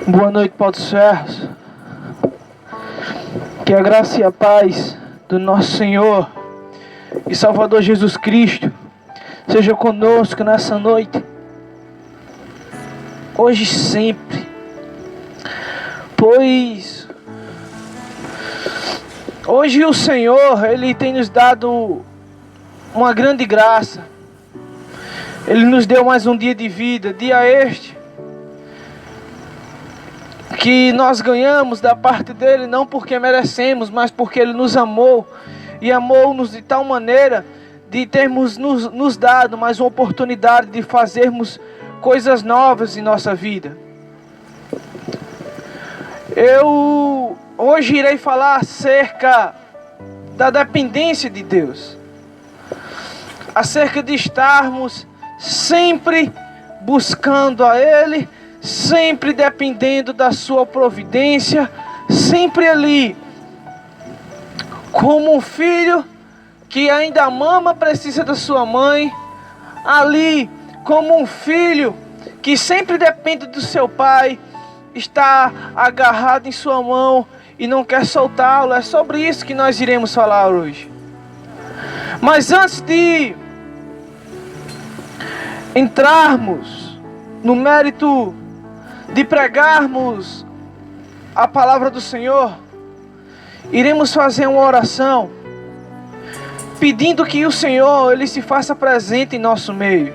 Boa noite, Pó dos Ferros. Que a graça e a paz do nosso Senhor e Salvador Jesus Cristo seja conosco nessa noite, hoje e sempre. Pois hoje o Senhor, Ele tem nos dado uma grande graça. Ele nos deu mais um dia de vida, dia este que nós ganhamos da parte dele, não porque merecemos, mas porque ele nos amou, e amou-nos de tal maneira de termos nos dado mais uma oportunidade de fazermos coisas novas em nossa vida. Eu hoje irei falar acerca da dependência de Deus, acerca de estarmos sempre buscando a Ele, sempre dependendo da sua providência, sempre ali, como um filho que ainda mama, precisa da sua mãe, ali, como um filho que sempre depende do seu pai, está agarrado em sua mão e não quer soltá-lo. É sobre isso que nós iremos falar hoje. Mas antes de entrarmos no mérito de pregarmos a palavra do Senhor, iremos fazer uma oração pedindo que o Senhor Ele se faça presente em nosso meio,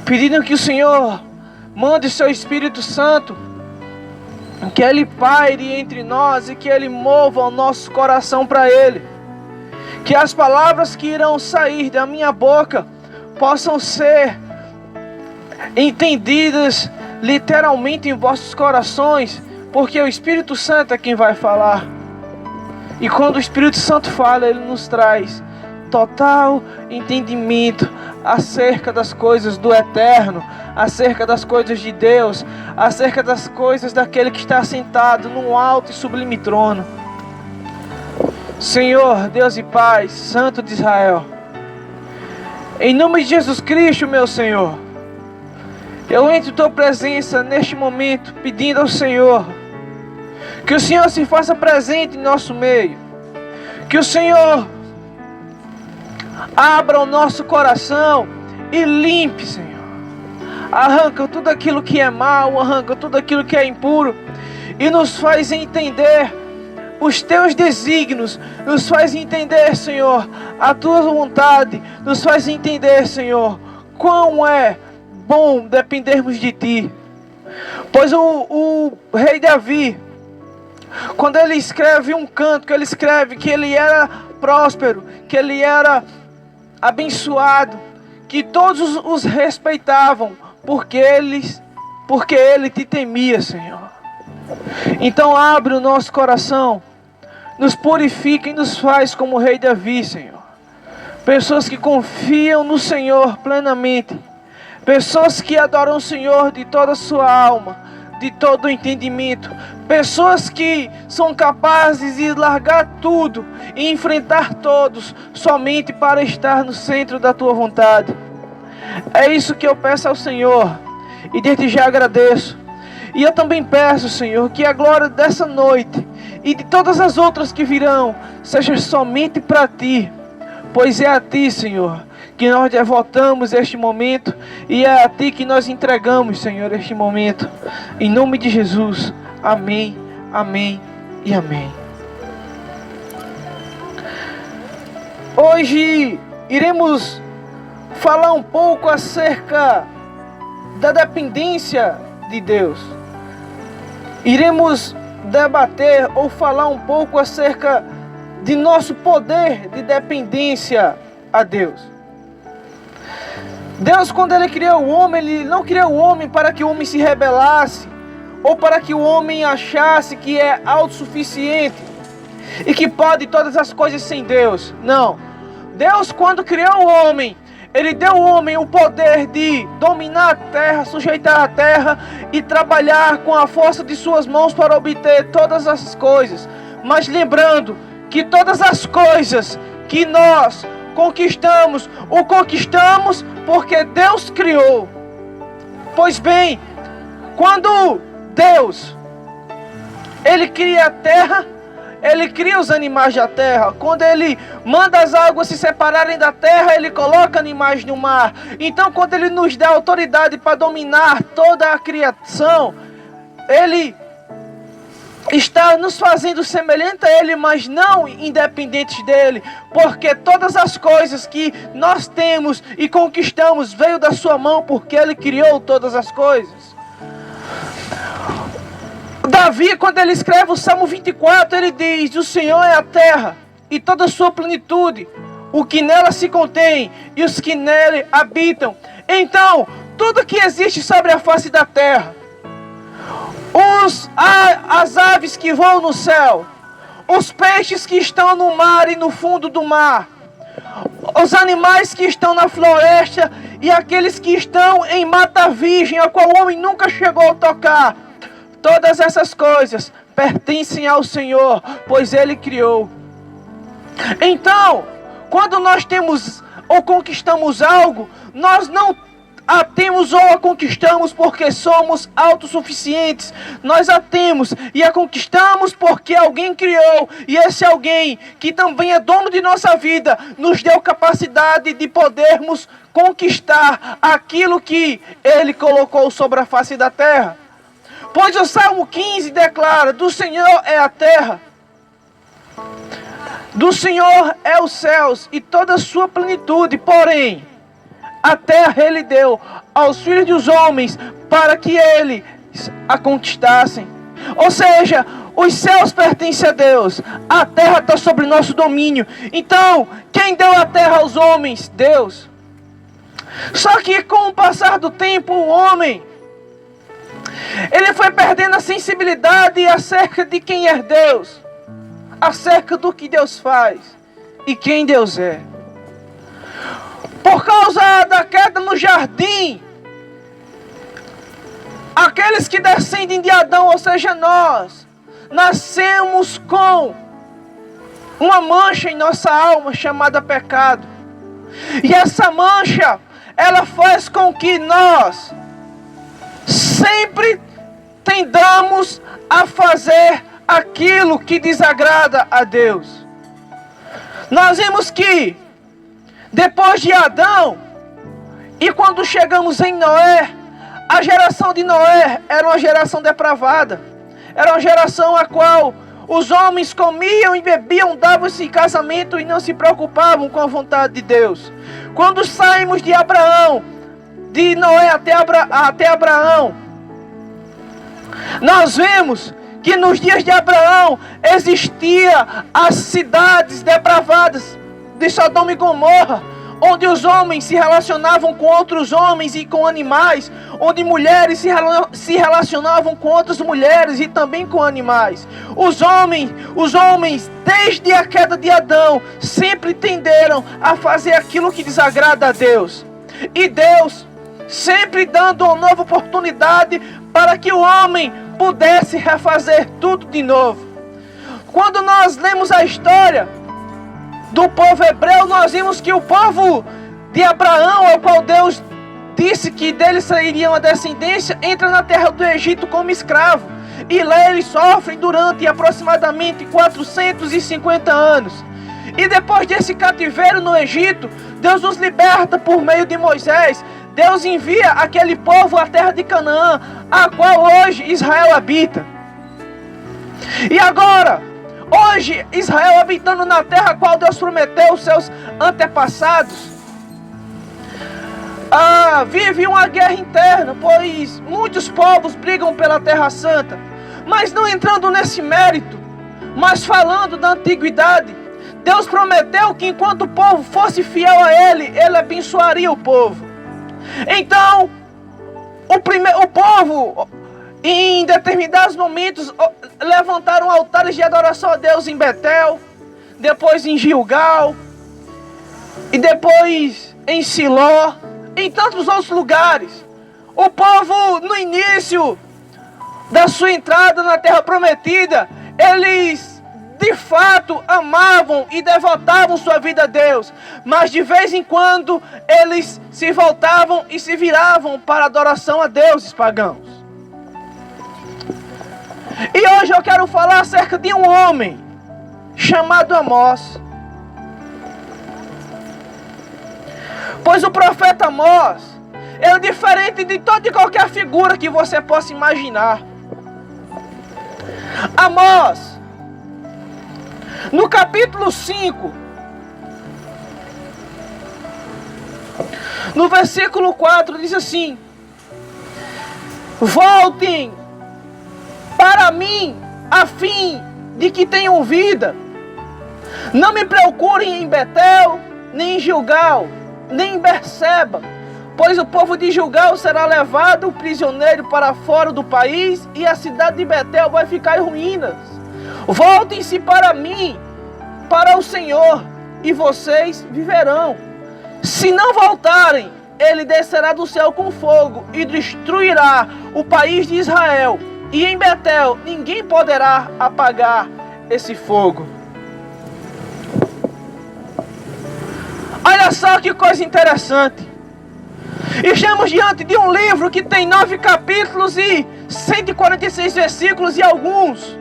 pedindo que o Senhor mande o seu Espírito Santo, que Ele paire entre nós e que Ele mova o nosso coração para Ele, que as palavras que irão sair da minha boca possam ser entendidas literalmente em vossos corações, porque o Espírito Santo é quem vai falar. E quando o Espírito Santo fala, ele nos traz total entendimento acerca das coisas do eterno, acerca das coisas de Deus, acerca das coisas daquele que está sentado num alto e sublime trono. Senhor, Deus e Pai, Santo de Israel, em nome de Jesus Cristo, meu Senhor, eu entro em tua presença neste momento, pedindo ao Senhor que o Senhor se faça presente em nosso meio, que o Senhor abra o nosso coração e limpe, Senhor. Arranca tudo aquilo que é mal, arranca tudo aquilo que é impuro e nos faz entender os teus desígnios, nos faz entender, Senhor, a tua vontade, nos faz entender, Senhor, quão é bom dependermos de Ti. Pois o rei Davi, quando ele escreve um canto, que ele escreve que ele era próspero, que ele era abençoado, que todos os respeitavam, porque ele te temia, Senhor. Então abre o nosso coração, nos purifica e nos faz como o rei Davi, Senhor. Pessoas que confiam no Senhor plenamente, pessoas que adoram o Senhor de toda a sua alma, de todo o entendimento, pessoas que são capazes de largar tudo e enfrentar todos somente para estar no centro da tua vontade. É isso que eu peço ao Senhor e desde já agradeço. E eu também peço, Senhor, que a glória dessa noite e de todas as outras que virão seja somente para Ti, pois é a Ti, Senhor, que nós devotamos este momento e é a Ti que nós entregamos, Senhor, este momento. Em nome de Jesus, amém, amém e amém. Hoje iremos falar um pouco acerca da dependência de Deus. Iremos debater ou falar um pouco acerca de nosso poder de dependência a Deus. Deus, quando Ele criou o homem, Ele não criou o homem para que o homem se rebelasse, ou para que o homem achasse que é autossuficiente e que pode todas as coisas sem Deus. Não. Deus, quando criou o homem, Ele deu ao homem o poder de dominar a terra, sujeitar a terra e trabalhar com a força de suas mãos para obter todas as coisas. Mas lembrando que todas as coisas que nós conquistamos, o conquistamos porque Deus criou. Pois bem, quando Deus, Ele cria a terra, Ele cria os animais da terra. Quando Ele manda as águas se separarem da terra, Ele coloca animais no mar. Então, quando Ele nos dá autoridade para dominar toda a criação, Ele está nos fazendo semelhante a Ele, mas não independentes dEle. Porque todas as coisas que nós temos e conquistamos veio da sua mão, porque Ele criou todas as coisas. Davi, quando ele escreve o Salmo 24, ele diz: o Senhor é a terra e toda a sua plenitude, o que nela se contém e os que nele habitam. Então, tudo que existe sobre a face da terra, as aves que voam no céu, os peixes que estão no mar e no fundo do mar, os animais que estão na floresta e aqueles que estão em mata virgem, a qual o homem nunca chegou a tocar, todas essas coisas pertencem ao Senhor, pois Ele criou. Então, quando nós temos ou conquistamos algo, nós não a temos ou a conquistamos porque somos autossuficientes. Nós a temos e a conquistamos porque alguém criou. E esse alguém, que também é dono de nossa vida, nos deu capacidade de podermos conquistar aquilo que Ele colocou sobre a face da terra. Pois o Salmo 15 declara: do Senhor é a terra, do Senhor é os céus e toda a sua plenitude. Porém, a terra Ele deu aos filhos dos homens para que eles a conquistassem. Ou seja, os céus pertencem a Deus, a terra está sob nosso domínio. Então, quem deu a terra aos homens? Deus. Só que com o passar do tempo, o homem, ele foi perdendo a sensibilidade acerca de quem é Deus, acerca do que Deus faz e quem Deus é. Por causa da queda no jardim, aqueles que descendem de Adão, ou seja, nós, nascemos com uma mancha em nossa alma chamada pecado. E essa mancha, ela faz com que nós sempre tendamos a fazer aquilo que desagrada a Deus. Nós vimos que depois de Adão, e quando chegamos em Noé, a geração de Noé era uma geração depravada. Era uma geração a qual os homens comiam e bebiam, davam-se em casamento e não se preocupavam com a vontade de Deus. Quando saímos de Abraão, de Noé até Abraão, nós vemos que nos dias de Abraão existia as cidades depravadas de Sodoma e Gomorra, onde os homens se relacionavam com outros homens e com animais, onde mulheres se relacionavam com outras mulheres e também com animais. Os homens, desde a queda de Adão, sempre tenderam a fazer aquilo que desagrada a Deus. E Deus, sempre dando uma nova oportunidade para que o homem pudesse refazer tudo de novo. Quando nós lemos a história do povo hebreu, nós vimos que o povo de Abraão, ao qual Deus disse que dele sairia uma descendência, entra na terra do Egito como escravo. E lá eles sofrem durante aproximadamente 450 anos. E depois desse cativeiro no Egito, Deus os liberta por meio de Moisés. Deus envia aquele povo à terra de Canaã, a qual hoje Israel habita. E agora, hoje, Israel habitando na terra a qual Deus prometeu aos seus antepassados, vive uma guerra interna, pois muitos povos brigam pela Terra Santa. Mas não entrando nesse mérito, mas falando da antiguidade, Deus prometeu que enquanto o povo fosse fiel a Ele, Ele abençoaria o povo. Então, o povo, em determinados momentos, levantaram altares de adoração a Deus em Betel, depois em Gilgal, e depois em Siló, em tantos outros lugares. O povo, no início da sua entrada na terra prometida, eles de fato amavam e devotavam sua vida a Deus, mas de vez em quando eles se voltavam e se viravam para a adoração a deuses pagãos. E hoje eu quero falar acerca de um homem chamado Amós. Pois o profeta Amós, ele é diferente de toda e qualquer figura que você possa imaginar. Amós, no capítulo 5, no versículo 4, diz assim: voltem para mim, a fim de que tenham vida. Não me procurem em Betel, nem em Gilgal, nem em Berseba, pois o povo de Gilgal será levado prisioneiro para fora do país, e a cidade de Betel vai ficar em ruínas. Voltem-se para mim, para o Senhor, e vocês viverão. Se não voltarem, ele descerá do céu com fogo e destruirá o país de Israel. E em Betel ninguém poderá apagar esse fogo. Olha só que coisa interessante. Estamos diante de um livro que tem 9 capítulos e 146 versículos, e alguns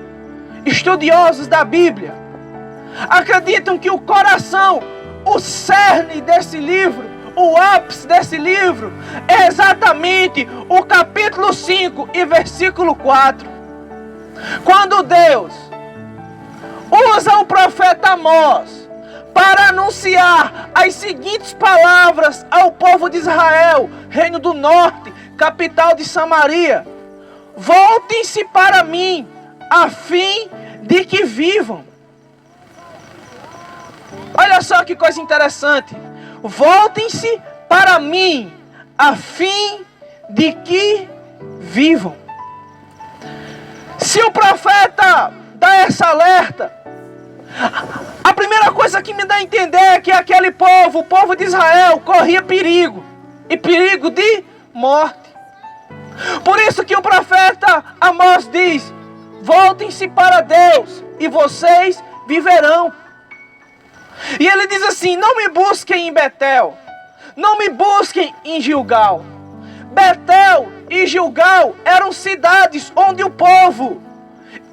estudiosos da Bíblia acreditam que o coração, o cerne desse livro, o ápice desse livro, é exatamente o capítulo 5 e versículo 4. Quando Deus usa o profeta Amós para anunciar as seguintes palavras ao povo de Israel, reino do norte, capital de Samaria: voltem-se para mim, a fim de que vivam. Olha só que coisa interessante. Voltem-se para mim, a fim de que vivam. Se o profeta dá essa alerta, a primeira coisa que me dá a entender é que aquele povo, o povo de Israel, corria perigo, e perigo de morte. Por isso que o profeta Amós diz: voltem-se para Deus e vocês viverão. E ele diz assim: não me busquem em Betel, não me busquem em Gilgal. Betel e Gilgal eram cidades onde o povo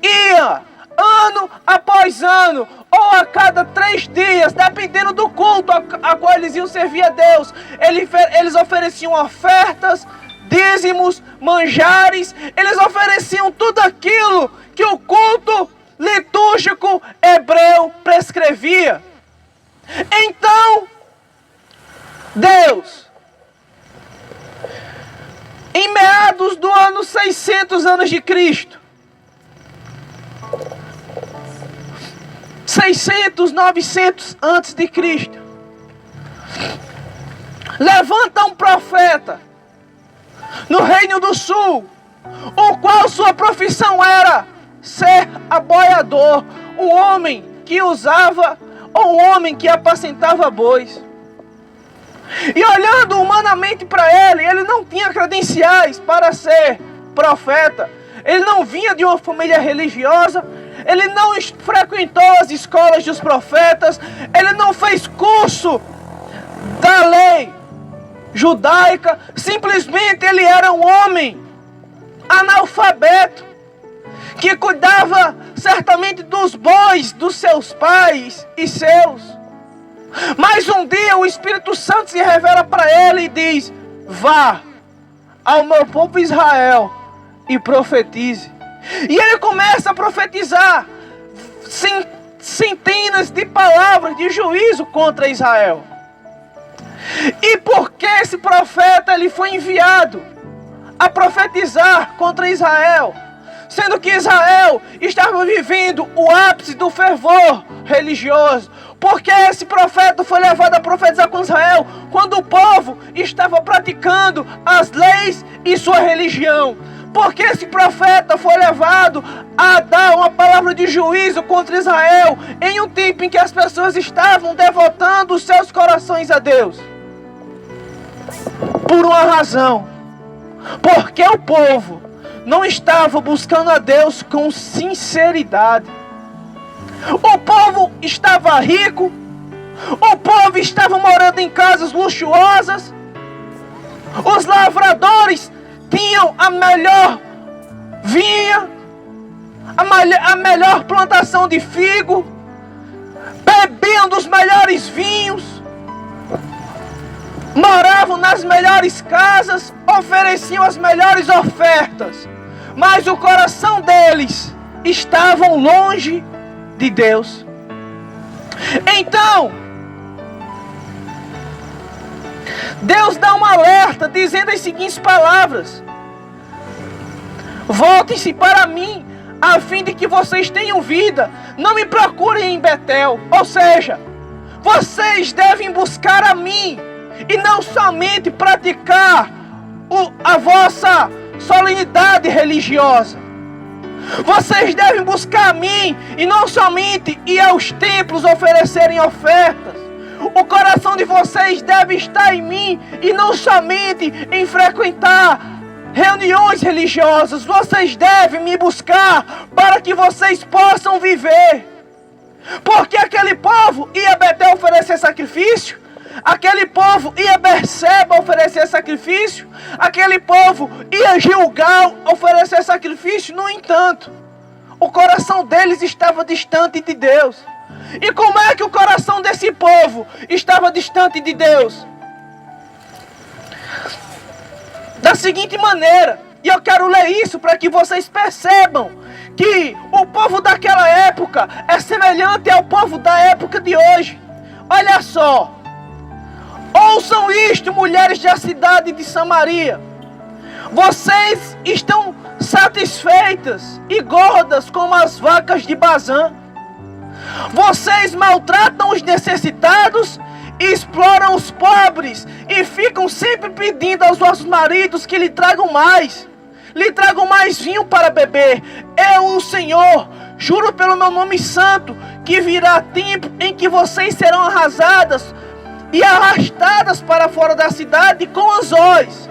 ia ano após ano, ou a cada 3 dias, dependendo do culto a qual eles iam servir a Deus. Eles ofereciam ofertas, dízimos, manjares. Eles ofereciam tudo aquilo que o culto litúrgico hebreu prescrevia. Então, Deus, em meados do ano 600 anos de Cristo, 600, 900 antes de Cristo, levanta um profeta no Reino do Sul, o qual sua profissão era ser aboiador, um homem que usava, ou um homem que apacentava bois. E olhando humanamente para ele não tinha credenciais para ser profeta. Ele não vinha de uma família religiosa, ele não frequentou as escolas dos profetas, ele não fez curso da lei judaica. Simplesmente ele era um homem analfabeto, que cuidava certamente dos bois dos seus pais e seus. Mas um dia o Espírito Santo se revela para ele e diz: vá ao meu povo Israel e profetize. E ele começa a profetizar centenas de palavras de juízo contra Israel. E por que esse profeta ele foi enviado a profetizar contra Israel, sendo que Israel estava vivendo o ápice do fervor religioso? Porque esse profeta foi levado a profetizar com Israel quando o povo estava praticando as leis e sua religião? Porque esse profeta foi levado a dar uma palavra de juízo contra Israel em um tempo em que as pessoas estavam devotando os seus corações a Deus? Por uma razão: porque o povo não estava buscando a Deus com sinceridade. O povo estava rico, o povo estava morando em casas luxuosas, os lavradores tinham a melhor vinha, a melhor plantação de figo, bebiam dos melhores vinhos, moravam nas melhores casas, ofereciam as melhores ofertas, mas o coração deles estava longe de Deus. Então, Deus dá um alerta dizendo as seguintes palavras: voltem-se para mim, a fim de que vocês tenham vida. Não me procurem em Betel. Ou seja, vocês devem buscar a mim e não somente praticar a vossa solenidade religiosa. Vocês devem buscar a mim e não somente ir aos templos oferecerem ofertas. O coração de vocês deve estar em mim e não somente em frequentar reuniões religiosas. Vocês devem me buscar para que vocês possam viver. Porque aquele povo ia a Betel oferecer sacrifício, aquele povo ia a Berseba oferecer sacrifício, aquele povo ia a Gilgal oferecer sacrifício. No entanto, o coração deles estava distante de Deus. E como é que o coração desse povo estava distante de Deus? Da seguinte maneira, e eu quero ler isso para que vocês percebam que o povo daquela época é semelhante ao povo da época de hoje. Olha só: ouçam isto, mulheres da cidade de Samaria. Vocês estão satisfeitas e gordas como as vacas de Bazã. Vocês maltratam os necessitados e exploram os pobres e ficam sempre pedindo aos vossos maridos que lhe tragam mais vinho para beber. Eu, o Senhor, juro pelo meu nome santo, que virá tempo em que vocês serão arrasadas e arrastadas para fora da cidade com anzóis,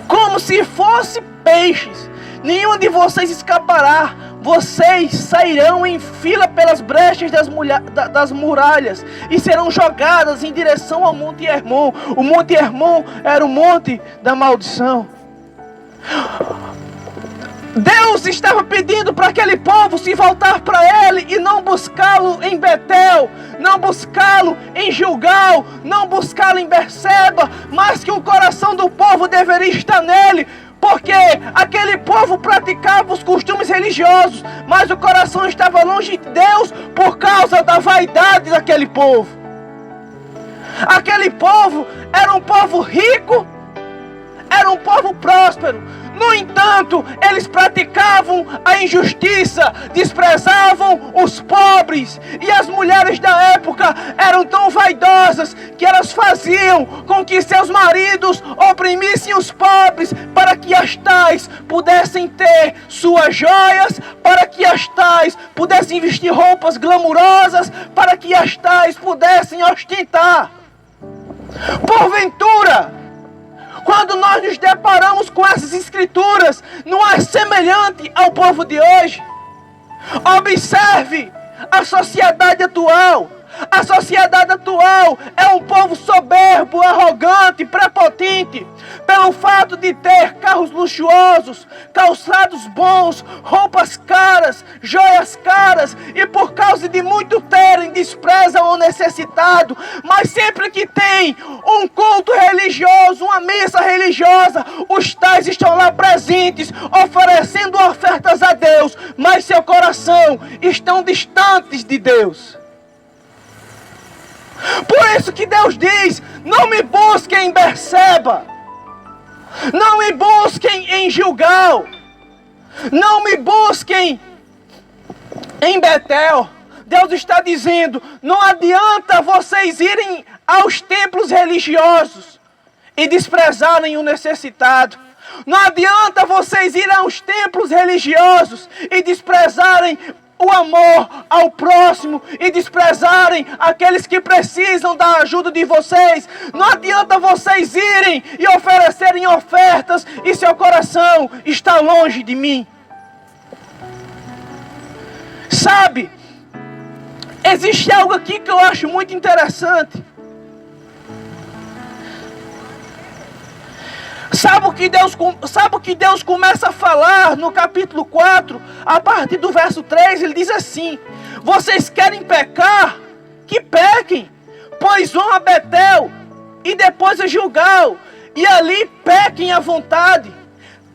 como se fossem peixes. Nenhum de vocês escapará. Vocês sairão em fila pelas brechas das muralhas e serão jogadas em direção ao Monte Hermon. O Monte Hermon era o monte da maldição. Deus estava pedindo para aquele povo se voltar para Ele e não buscá-lo em Betel, não buscá-lo em Gilgal, não buscá-lo em Berseba, mas que o coração do povo deveria estar nele. Porque aquele povo praticava os costumes religiosos, mas o coração estava longe de Deus por causa da vaidade daquele povo. Aquele povo era um povo rico, era um povo próspero. No entanto, eles praticavam a injustiça, desprezavam os pobres. E as mulheres da época eram tão vaidosas que elas faziam com que seus maridos oprimissem os pobres para que as tais pudessem ter suas joias, para que as tais pudessem vestir roupas glamurosas, para que as tais pudessem ostentar. Porventura, quando nós nos deparamos com essas escrituras, não é semelhante ao povo de hoje? Observe a sociedade atual. A sociedade atual é um povo soberbo, arrogante, prepotente, pelo fato de ter carros luxuosos, calçados bons, roupas caras, joias caras, e por causa de muito terem, desprezam o necessitado. Mas sempre que tem um culto religioso, uma missa religiosa, os tais estão lá presentes, oferecendo ofertas a Deus, mas seu coração estão distantes de Deus. Por isso que Deus diz: não me busquem em Berseba, não me busquem em Gilgal, não me busquem em Betel. Deus está dizendo: não adianta vocês irem aos templos religiosos e desprezarem o necessitado. Não adianta vocês irem aos templos religiosos e desprezarem o amor ao próximo e desprezarem aqueles que precisam da ajuda de vocês. Não adianta vocês irem e oferecerem ofertas e seu coração está longe de mim. Sabe, existe algo aqui que eu acho muito interessante. Sabe o que Deus começa a falar no capítulo 4, a partir do verso 3, ele diz assim: vocês querem pecar? Que pequem, pois vão a Betel e depois a Gilgal, e ali pequem à vontade.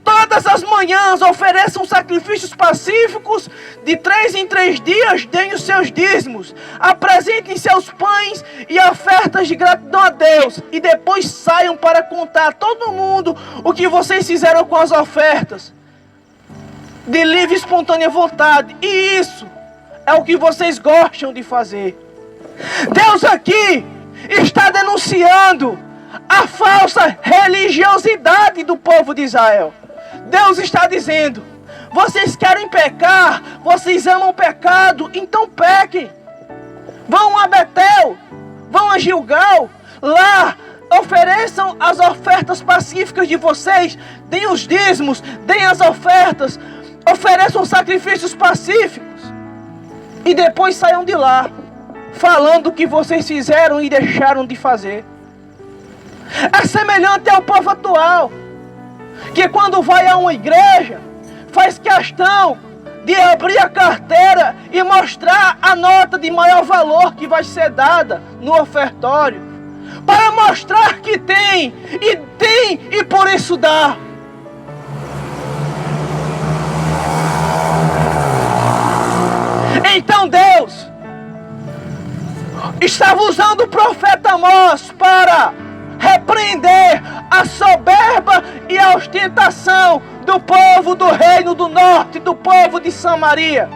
Todas as manhãs ofereçam sacrifícios pacíficos, de 3 em 3 dias deem os seus dízimos, apresentem seus pães e ofertas de gratidão a Deus, e depois saiam para contar a todo mundo o que vocês fizeram com as ofertas, de livre e espontânea vontade. E isso é o que vocês gostam de fazer. Deus aqui está denunciando a falsa religiosidade do povo de Israel. Deus está dizendo: vocês querem pecar, vocês amam o pecado, então pequem. Vão a Betel, vão a Gilgal, lá ofereçam as ofertas pacíficas de vocês, deem os dízimos, deem as ofertas, ofereçam sacrifícios pacíficos, e depois saiam de lá, falando o que vocês fizeram e deixaram de fazer. É semelhante ao povo atual, que quando vai a uma igreja, faz questão de abrir a carteira e mostrar a nota de maior valor que vai ser dada no ofertório, para mostrar que tem e por isso dá. Então Deus estava usando o profeta Amós para repreender a soberba e a ostentação do povo do reino do norte, do povo de Samaria.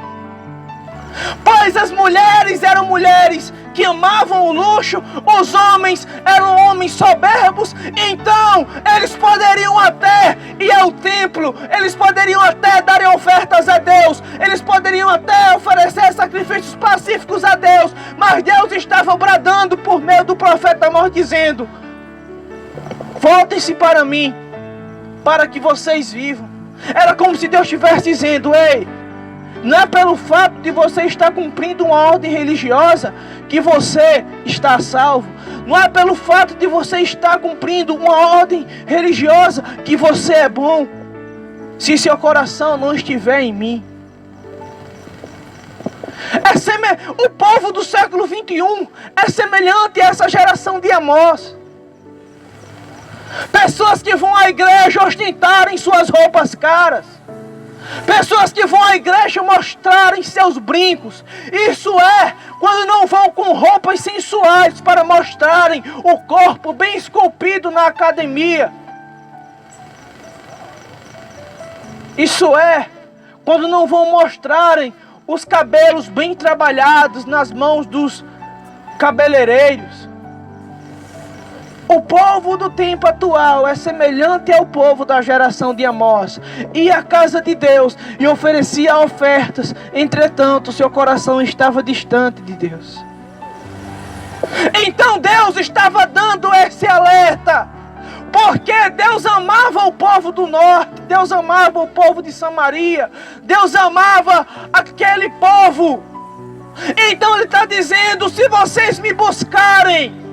Pois as mulheres eram mulheres que amavam o luxo, os homens eram homens soberbos, então eles poderiam até ir ao templo, eles poderiam até darem ofertas a Deus, eles poderiam até oferecer sacrifícios pacíficos a Deus, mas Deus estava bradando por meio do profeta Amós, dizendo: voltem-se para mim, para que vocês vivam. Era como se Deus estivesse dizendo: ei, não é pelo fato de você estar cumprindo uma ordem religiosa que você está salvo. Não é pelo fato de você estar cumprindo uma ordem religiosa que você é bom, se seu coração não estiver em mim. O povo do século 21 é semelhante a essa geração de Amós. Pessoas que vão à igreja ostentarem suas roupas caras. Pessoas que vão à igreja mostrarem seus brincos. Isso é, quando não vão com roupas sensuais para mostrarem o corpo bem esculpido na academia. Isso é, quando não vão mostrarem os cabelos bem trabalhados nas mãos dos cabeleireiros. O povo do tempo atual é semelhante ao povo da geração de Amós. Ia à casa de Deus e oferecia ofertas, entretanto seu coração estava distante de Deus. Então Deus estava dando esse alerta, porque Deus amava o povo do norte, Deus amava o povo de Samaria, Deus amava aquele povo. Então Ele está dizendo: se vocês me buscarem,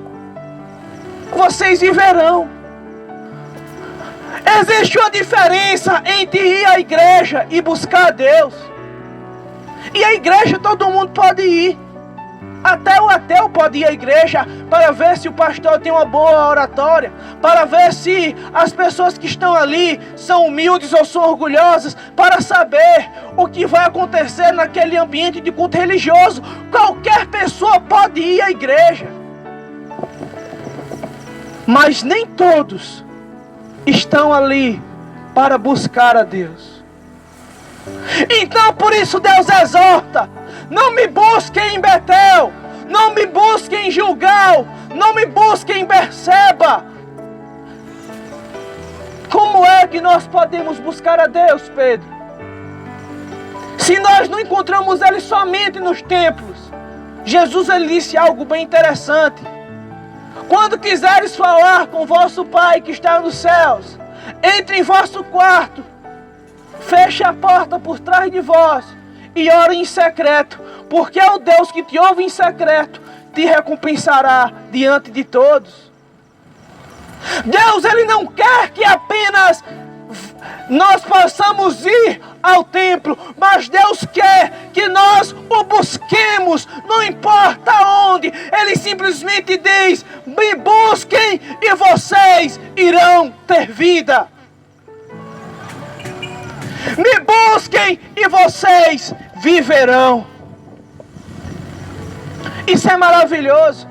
vocês viverão. Existe uma diferença entre ir à igreja e buscar a Deus. E a igreja todo mundo pode ir. Até o ateu pode ir à igreja para ver se o pastor tem uma boa oratória, para ver se as pessoas que estão ali são humildes ou são orgulhosas, para saber o que vai acontecer naquele ambiente de culto religioso. Qualquer pessoa pode ir à igreja. Mas nem todos estão ali para buscar a Deus. Então por isso Deus exorta: não me busquem em Betel, não me busquem em Gilgal, não me busquem em Berseba. Como é que nós podemos buscar a Deus, Pedro, se nós não encontramos Ele somente nos templos? Jesus, Ele disse algo bem interessante: quando quiseres falar com vosso Pai que está nos céus, entre em vosso quarto, feche a porta por trás de vós e ore em secreto, porque é o Deus que te ouve em secreto te recompensará diante de todos. Deus, Ele não quer que apenas nós possamos ir ao templo, mas Deus quer que nós o busquemos, não importa onde. Ele simplesmente diz: me busquem e vocês irão ter vida. Me busquem e vocês viverão. Isso é maravilhoso,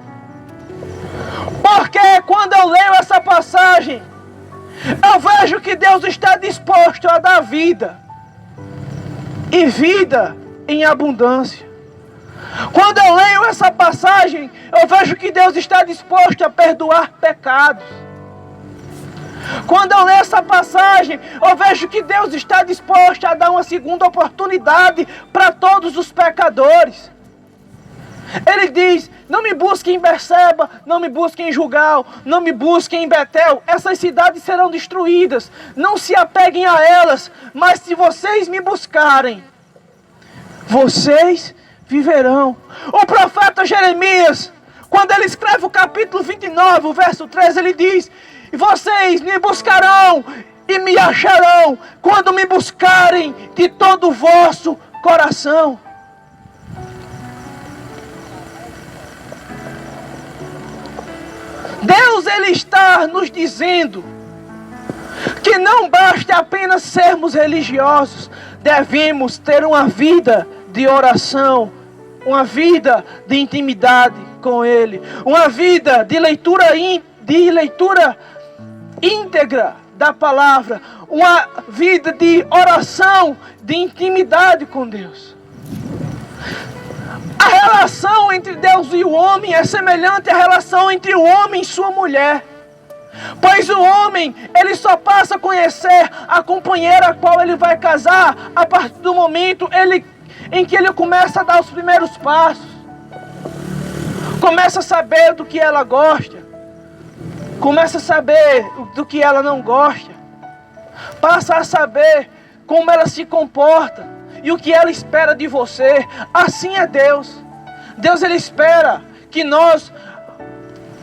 porque quando eu leio essa passagem, eu vejo que Deus está disposto a dar vida, e vida em abundância. Quando eu leio essa passagem, eu vejo que Deus está disposto a perdoar pecados. Quando eu leio essa passagem, eu vejo que Deus está disposto a dar uma segunda oportunidade para todos os pecadores. Ele diz: não me busquem em Berseba, não me busquem em Gilgal, não me busquem em Betel. Essas cidades serão destruídas. Não se apeguem a elas, mas se vocês me buscarem, vocês viverão. O profeta Jeremias, quando ele escreve o capítulo 29, o verso 13, ele diz: vocês me buscarão e me acharão quando me buscarem de todo o vosso coração. Deus, Ele está nos dizendo que não basta apenas sermos religiosos, devemos ter uma vida de oração, uma vida de intimidade com Ele, uma vida de leitura íntegra da palavra, uma vida de oração, de intimidade com Deus. A relação entre Deus e o homem é semelhante à relação entre o homem e sua mulher. Pois o homem, ele só passa a conhecer a companheira a qual ele vai casar a partir do momento em que ele começa a dar os primeiros passos. Começa a saber do que ela gosta. Começa a saber do que ela não gosta. Passa a saber como ela se comporta e o que ela espera de você. Assim é Deus. Deus, Ele espera que nós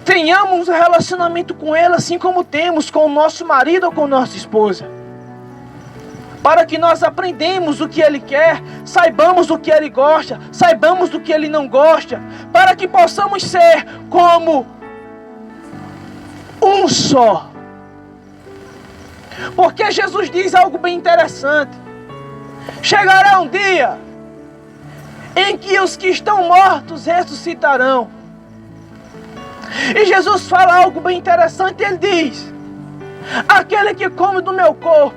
tenhamos um relacionamento com Ele, assim como temos com o nosso marido ou com nossa esposa. Para que nós aprendamos o que Ele quer, saibamos o que Ele gosta, saibamos do que Ele não gosta, para que possamos ser como um só. Porque Jesus diz algo bem interessante: chegará um dia em que os que estão mortos ressuscitarão. E Jesus fala algo bem interessante. Ele diz: aquele que come do meu corpo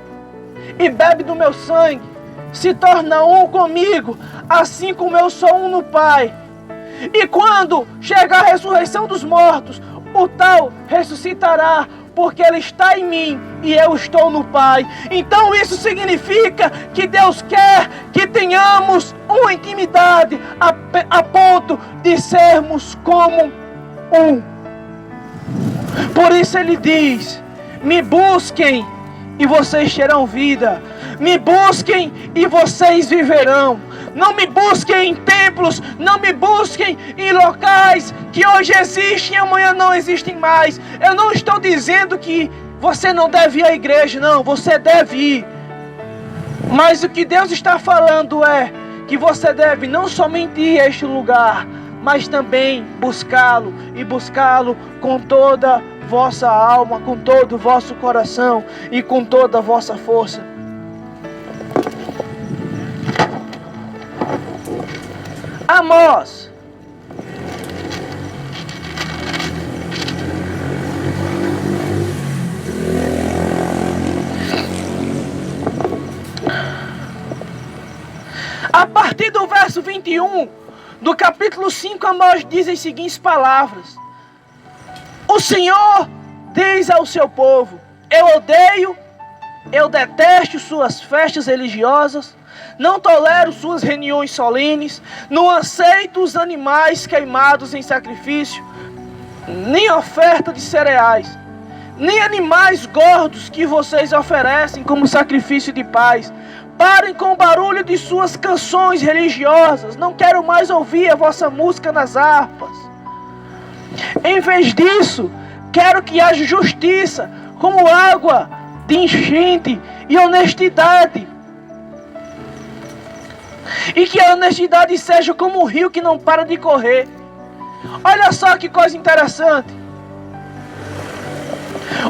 e bebe do meu sangue se torna um comigo, assim como eu sou um no Pai. E quando chegar a ressurreição dos mortos, o tal ressuscitará, porque Ele está em mim e eu estou no Pai. Então isso significa que Deus quer que tenhamos uma intimidade a ponto de sermos como um. Por isso Ele diz: me busquem e vocês terão vida. Me busquem e vocês viverão. Não me busquem em templos, não me busquem em locais que hoje existem e amanhã não existem mais. Eu não estou dizendo que você não deve ir à igreja, não, você deve ir. Mas o que Deus está falando é que você deve não somente ir a este lugar, mas também buscá-lo, e buscá-lo com toda a vossa alma, com todo o vosso coração e com toda a vossa força. Amós, a partir do verso 21 do capítulo 5, Amós diz as seguintes palavras: o Senhor diz ao seu povo: eu detesto suas festas religiosas, não tolero suas reuniões solenes, não aceito os animais queimados em sacrifício, nem oferta de cereais, nem animais gordos que vocês oferecem como sacrifício de paz. Parem com o barulho de suas canções religiosas, não quero mais ouvir a vossa música nas harpas. Em vez disso, quero que haja justiça, como água de enchente e honestidade. E que a honestidade seja como um rio que não para de correr. Olha só que coisa interessante.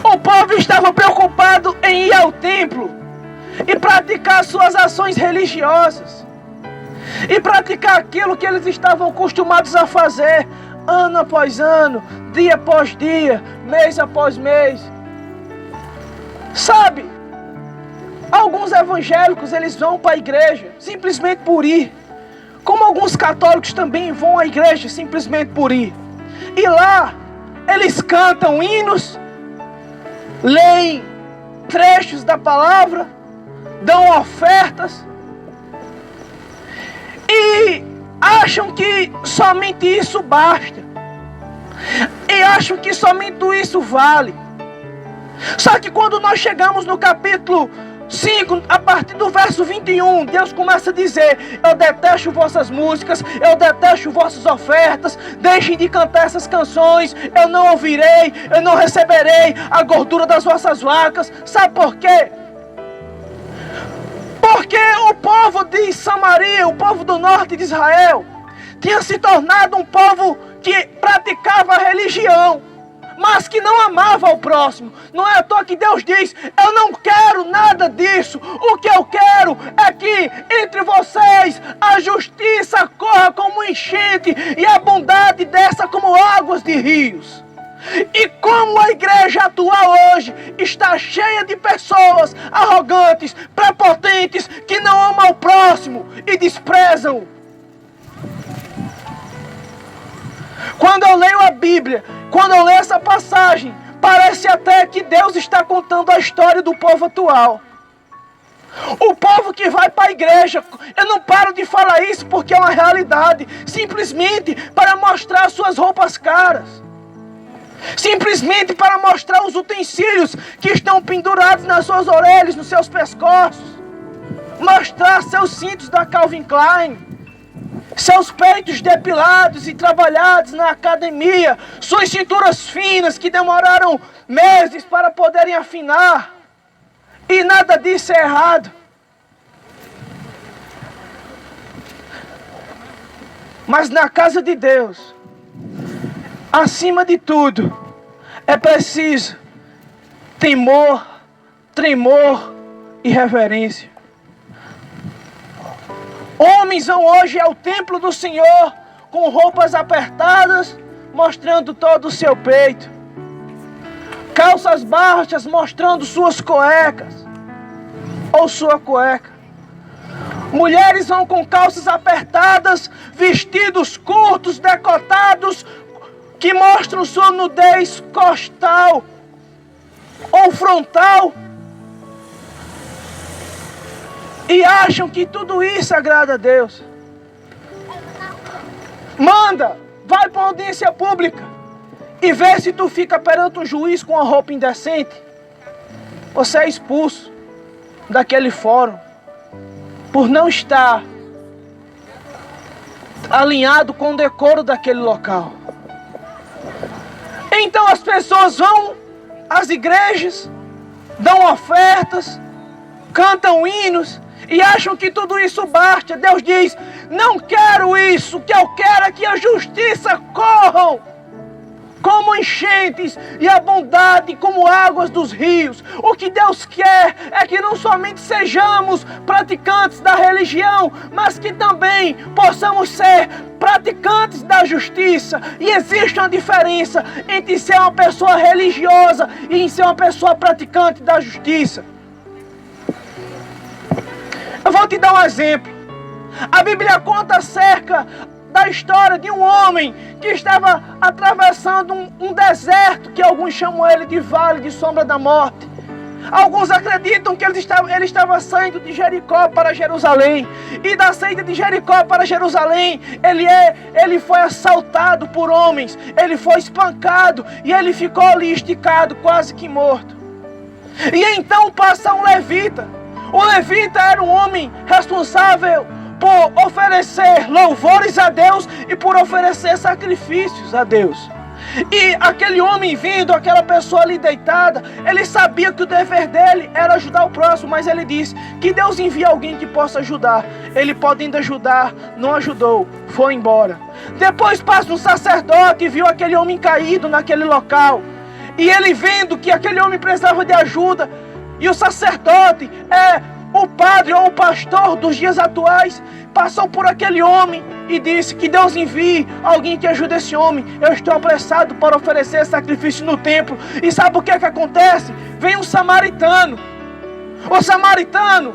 O povo estava preocupado em ir ao templo e praticar suas ações religiosas. E praticar aquilo que eles estavam acostumados a fazer, ano após ano, dia após dia, mês após mês. Sabe, alguns evangélicos, eles vão para a igreja simplesmente por ir. Como alguns católicos também vão à igreja simplesmente por ir. E lá, eles cantam hinos, leem trechos da palavra, dão ofertas. E acham que somente isso basta. E acham que somente isso vale. Só que quando nós chegamos no capítulo 5, a partir do verso 21, Deus começa a dizer: eu detesto vossas músicas, eu detesto vossas ofertas, deixem de cantar essas canções, eu não ouvirei, eu não receberei a gordura das vossas vacas. Sabe por quê? Porque o povo de Samaria, o povo do norte de Israel, tinha se tornado um povo que praticava a religião, mas que não amava o próximo. Não é à toa que Deus diz: eu não quero nada disso. O que eu quero é que entre vocês a justiça corra como enchente e a bondade desça como águas de rios. E como a igreja atual hoje está cheia de pessoas arrogantes, prepotentes, que não amam o próximo e desprezam. Quando eu leio a Bíblia, quando eu leio essa passagem, parece até que Deus está contando a história do povo atual. O povo que vai para a igreja, eu não paro de falar isso porque é uma realidade, simplesmente para mostrar suas roupas caras. Simplesmente para mostrar os utensílios que estão pendurados nas suas orelhas, nos seus pescoços. Mostrar seus cintos da Calvin Klein, seus peitos depilados e trabalhados na academia, suas cinturas finas que demoraram meses para poderem afinar. E nada disso é errado. Mas na casa de Deus, acima de tudo, é preciso temor, tremor e reverência. Homens vão hoje ao templo do Senhor com roupas apertadas, mostrando todo o seu peito. Calças baixas mostrando suas cuecas ou sua cueca. Mulheres vão com calças apertadas, vestidos curtos, decotados, que mostram sua nudez costal ou frontal. E acham que tudo isso agrada a Deus. Manda, vai para a audiência pública e vê se tu fica perante um juiz com uma roupa indecente. Você é expulso daquele fórum por não estar alinhado com o decoro daquele local. Então as pessoas vão às igrejas, dão ofertas, cantam hinos e acham que tudo isso basta. Deus diz: não quero isso, o que eu quero é que a justiça corra como enchentes e a bondade como águas dos rios. O que Deus quer é que não somente sejamos praticantes da religião, mas que também possamos ser praticantes da justiça. E existe uma diferença entre ser uma pessoa religiosa e ser uma pessoa praticante da justiça. Eu vou te dar um exemplo. A Bíblia conta acerca da história de um homem que estava atravessando um deserto, que alguns chamam ele de Vale de Sombra da Morte. Alguns acreditam que ele estava saindo de Jericó para Jerusalém. E da saída de Jericó para Jerusalém, ele foi assaltado por homens, ele foi espancado e ele ficou ali esticado, quase que morto. E então passa um levita. O levita era um homem responsável por oferecer louvores a Deus e por oferecer sacrifícios a Deus. E aquele homem vindo, aquela pessoa ali deitada, ele sabia que o dever dele era ajudar o próximo, mas ele disse que Deus envia alguém que possa ajudar. Ele pode ainda ajudar, não ajudou, foi embora. Depois passa um sacerdote e viu aquele homem caído naquele local. E ele vendo que aquele homem precisava de ajuda, e o sacerdote o padre ou o pastor dos dias atuais passou por aquele homem e disse que Deus envie alguém que ajude esse homem. Eu estou apressado para oferecer sacrifício no templo. E sabe o que acontece? Vem um samaritano. O samaritano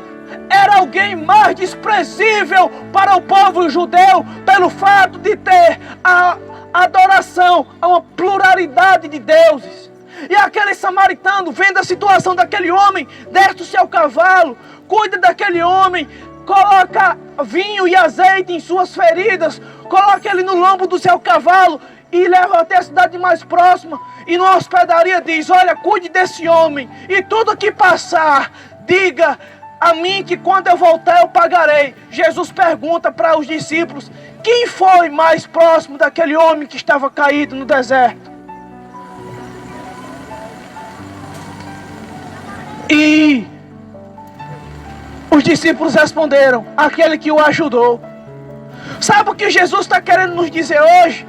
era alguém mais desprezível para o povo judeu pelo fato de ter a adoração a uma pluralidade de deuses. E aquele samaritano, vendo a situação daquele homem, desce o seu cavalo, cuida daquele homem, coloca vinho e azeite em suas feridas, coloca ele no lombo do seu cavalo e leva até a cidade mais próxima. E numa hospedaria diz: olha, cuide desse homem, e tudo que passar, diga a mim que quando eu voltar eu pagarei. Jesus pergunta para os discípulos: quem foi mais próximo daquele homem que estava caído no deserto? E os discípulos responderam: aquele que o ajudou. Sabe o que Jesus está querendo nos dizer hoje?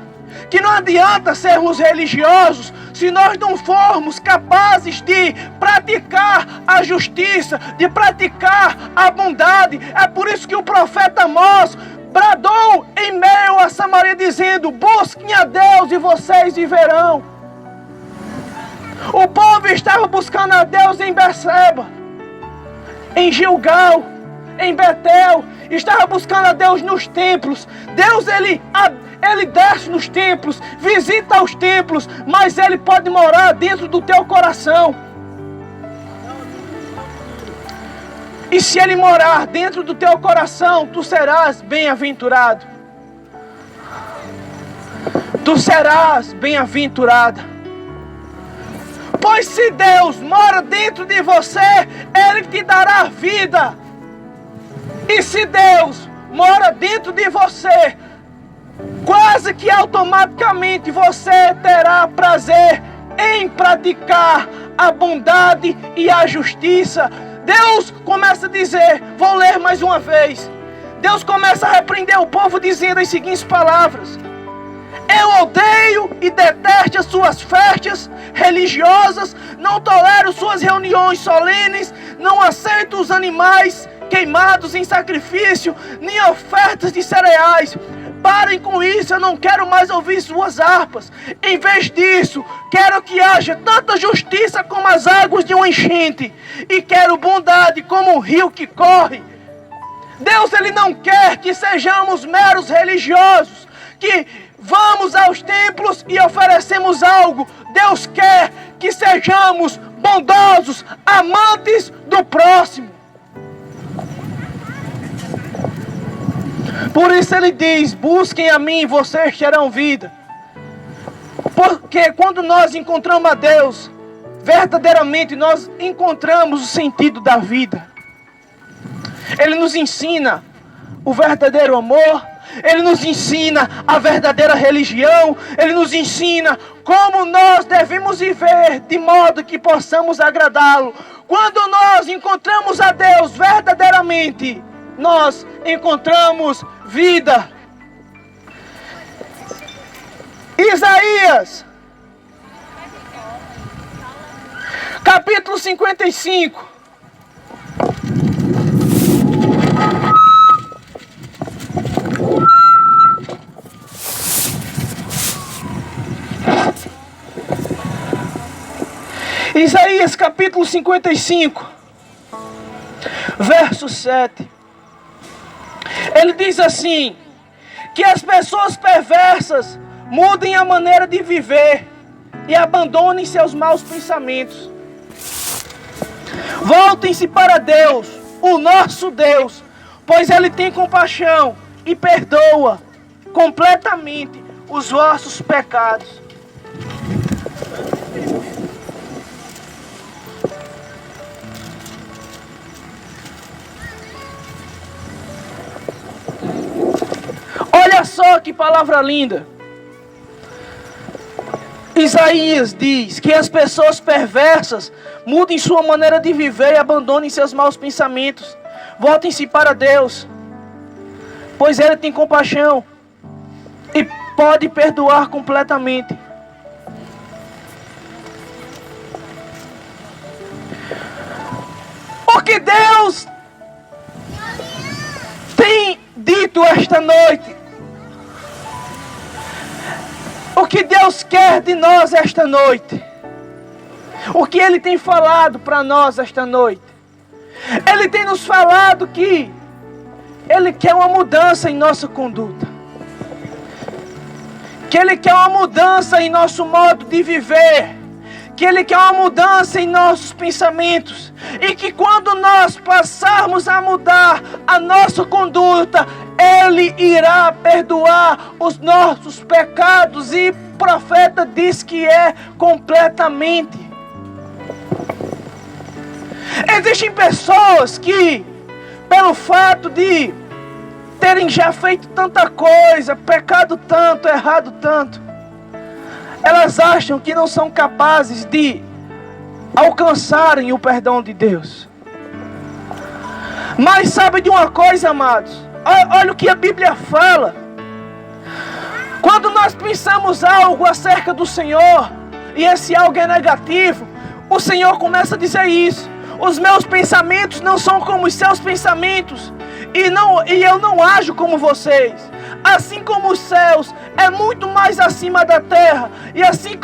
Que não adianta sermos religiosos se nós não formos capazes de praticar a justiça, de praticar a bondade. É por isso que o profeta Amós bradou em meio a Samaria dizendo: busquem a Deus e vocês viverão. O povo estava buscando a Deus em Berseba, em Gilgal, em Betel. Estava buscando a Deus nos templos. Deus ele desce nos templos, visita os templos, mas Ele pode morar dentro do teu coração. E se Ele morar dentro do teu coração, tu serás bem-aventurado. Tu serás bem-aventurada. Pois se Deus mora dentro de você, Ele te dará vida. E se Deus mora dentro de você, quase que automaticamente você terá prazer em praticar a bondade e a justiça. Deus começa a dizer, vou ler mais uma vez. Deus começa a repreender o povo dizendo as seguintes palavras: eu odeio e detesto as suas festas religiosas, não tolero suas reuniões solenes, não aceito os animais queimados em sacrifício, nem ofertas de cereais. Parem com isso, eu não quero mais ouvir suas harpas. Em vez disso, quero que haja tanta justiça como as águas de uma enchente, e quero bondade como um rio que corre. Deus ele não quer que sejamos meros religiosos, que vamos aos templos e oferecemos algo. Deus quer que sejamos bondosos, amantes do próximo. Por isso ele diz: busquem a mim e vocês terão vida. Porque quando nós encontramos a Deus, verdadeiramente nós encontramos o sentido da vida. Ele nos ensina o verdadeiro amor. Ele nos ensina a verdadeira religião. Ele nos ensina como nós devemos viver de modo que possamos agradá-lo. Quando nós encontramos a Deus verdadeiramente, nós encontramos vida. Isaías, capítulo 55. Isaías capítulo 55, verso 7. Ele diz assim: que as pessoas perversas mudem a maneira de viver e abandonem seus maus pensamentos. Voltem-se para Deus, o nosso Deus, pois Ele tem compaixão e perdoa completamente os vossos pecados. Olha só que palavra linda. Isaías diz que as pessoas perversas mudem sua maneira de viver e abandonem seus maus pensamentos. Voltem-se para Deus, pois Ele tem compaixão e pode perdoar completamente. O que Deus tem dito esta noite, o que Deus quer de nós esta noite, o que Ele tem falado para nós esta noite, Ele tem nos falado que Ele quer uma mudança em nossa conduta, que Ele quer uma mudança em nosso modo de viver, que Ele quer uma mudança em nossos pensamentos, e que quando nós passarmos a mudar a nossa conduta, Ele irá perdoar os nossos pecados, e o profeta diz que é completamente. Existem pessoas que, pelo fato de terem já feito tanta coisa, pecado tanto, errado tanto, elas acham que não são capazes de alcançarem o perdão de Deus. Mas sabe de uma coisa, amados? Olha o que a Bíblia fala. Quando nós pensamos algo acerca do Senhor, e esse algo é negativo, o Senhor começa a dizer isso: os meus pensamentos não são como os seus pensamentos, e eu não ajo como vocês. Assim como os céus é muito mais acima da terra, e assim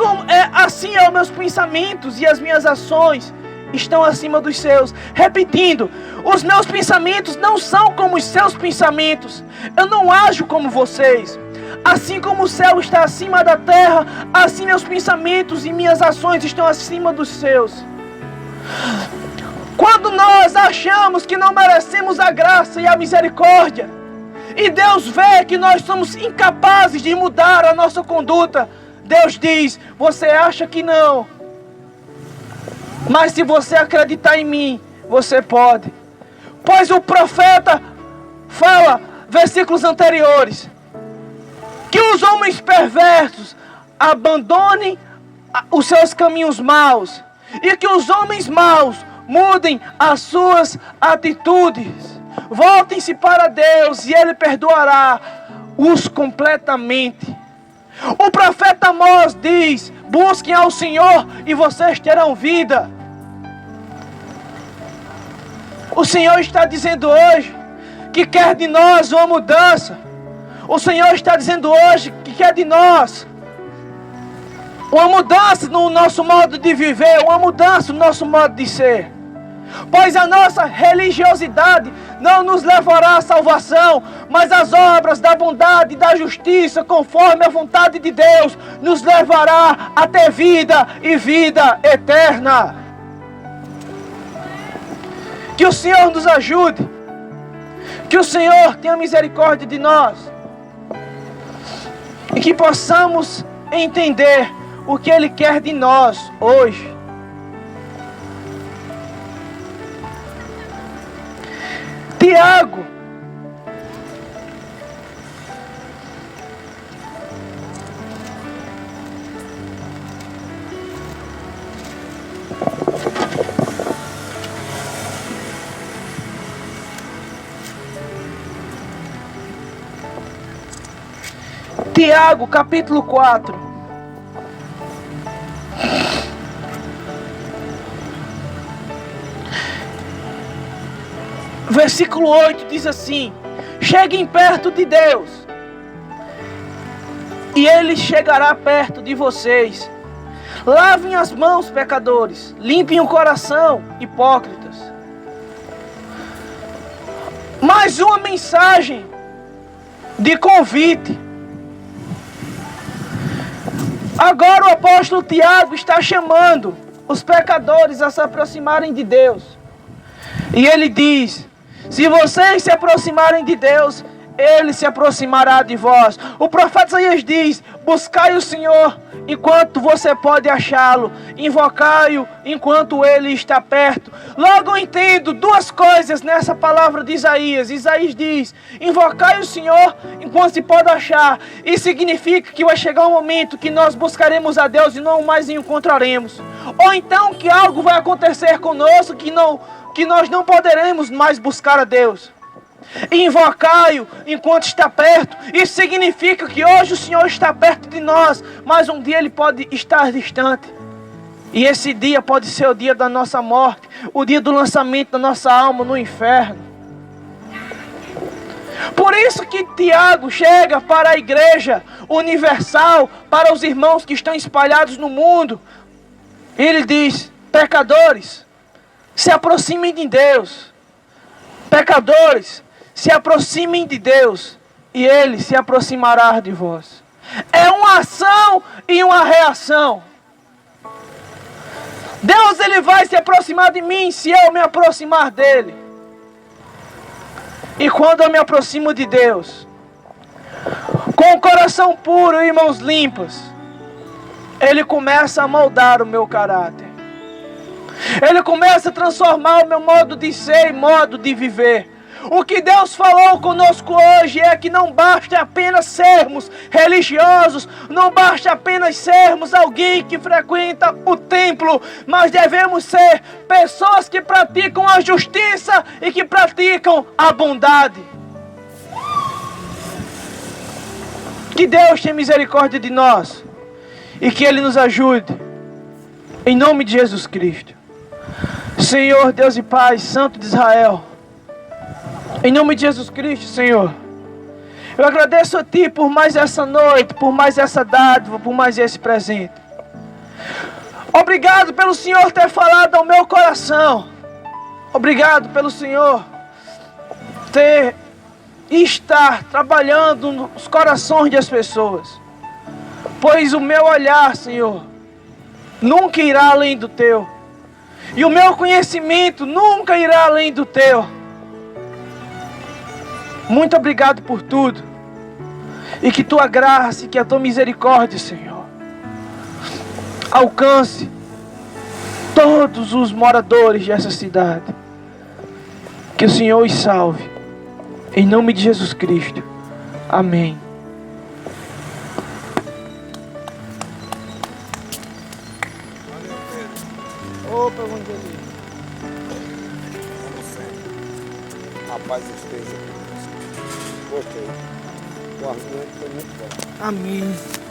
é os meus pensamentos e as minhas ações estão acima dos seus. Repetindo, os meus pensamentos não são como os seus pensamentos. Eu não ajo como vocês. Assim como o céu está acima da terra, assim meus pensamentos e minhas ações estão acima dos seus. Quando nós achamos que não merecemos a graça e a misericórdia, e Deus vê que nós somos incapazes de mudar a nossa conduta, Deus diz: você acha que não, mas se você acreditar em mim, você pode. Pois o profeta fala, versículos anteriores, que os homens perversos abandonem os seus caminhos maus, e que os homens maus mudem as suas atitudes. Voltem-se para Deus e Ele perdoará-os completamente. O profeta Amós diz: busquem ao Senhor e vocês terão vida. O Senhor está dizendo hoje que quer de nós uma mudança. O Senhor está dizendo hoje que quer de nós uma mudança no nosso modo de viver, uma mudança no nosso modo de ser. Pois a nossa religiosidade não nos levará à salvação, mas as obras da bondade e da justiça, conforme a vontade de Deus, nos levará a ter vida e vida eterna. Que o Senhor nos ajude, que o Senhor tenha misericórdia de nós, e que possamos entender o que Ele quer de nós hoje. Tiago, capítulo 4. Versículo 8 diz assim: cheguem perto de Deus, e Ele chegará perto de vocês. Lavem as mãos, pecadores, limpem o coração, hipócritas. Mais uma mensagem de convite. Agora o apóstolo Tiago está chamando os pecadores a se aproximarem de Deus. E ele diz: se vocês se aproximarem de Deus, Ele se aproximará de vós. O profeta Isaías diz: buscai o Senhor enquanto você pode achá-lo, invocai-o enquanto Ele está perto. Logo eu entendo duas coisas nessa palavra de Isaías. Isaías diz: invocai o Senhor enquanto se pode achar. Isso significa que vai chegar um momento que nós buscaremos a Deus e não mais o encontraremos. Ou então que algo vai acontecer conosco que nós não poderemos mais buscar a Deus. Invocai-o enquanto está perto. Isso significa que hoje o Senhor está perto de nós, mas um dia Ele pode estar distante. E esse dia pode ser o dia da nossa morte, o dia do lançamento da nossa alma no inferno. Por isso que Tiago chega para a igreja universal, para os irmãos que estão espalhados no mundo. Ele diz: pecadores, se aproximem de Deus. Pecadores, se aproximem de Deus, e Ele se aproximará de vós. É uma ação e uma reação. Deus, Ele vai se aproximar de mim se eu me aproximar dEle. E quando eu me aproximo de Deus, com o coração puro e mãos limpas, Ele começa a moldar o meu caráter. Ele começa a transformar o meu modo de ser e modo de viver. O que Deus falou conosco hoje é que não basta apenas sermos religiosos, não basta apenas sermos alguém que frequenta o templo, mas devemos ser pessoas que praticam a justiça e que praticam a bondade. Que Deus tenha misericórdia de nós e que Ele nos ajude, em nome de Jesus Cristo. Senhor, Deus e Pai, Santo de Israel, em nome de Jesus Cristo, Senhor, eu agradeço a Ti por mais essa noite, por mais essa dádiva, por mais esse presente. Obrigado pelo Senhor ter falado ao meu coração. Obrigado pelo Senhor estar trabalhando nos corações das pessoas. Pois o meu olhar, Senhor, nunca irá além do Teu. E o meu conhecimento nunca irá além do Teu. Muito obrigado por tudo. E que Tua graça e que a Tua misericórdia, Senhor, alcance todos os moradores dessa cidade. Que o Senhor os salve. Em nome de Jesus Cristo. Amém. Opa, evangelista. Como sempre. A paz esteja conosco. Gostei. O argumento foi muito bom. Amém.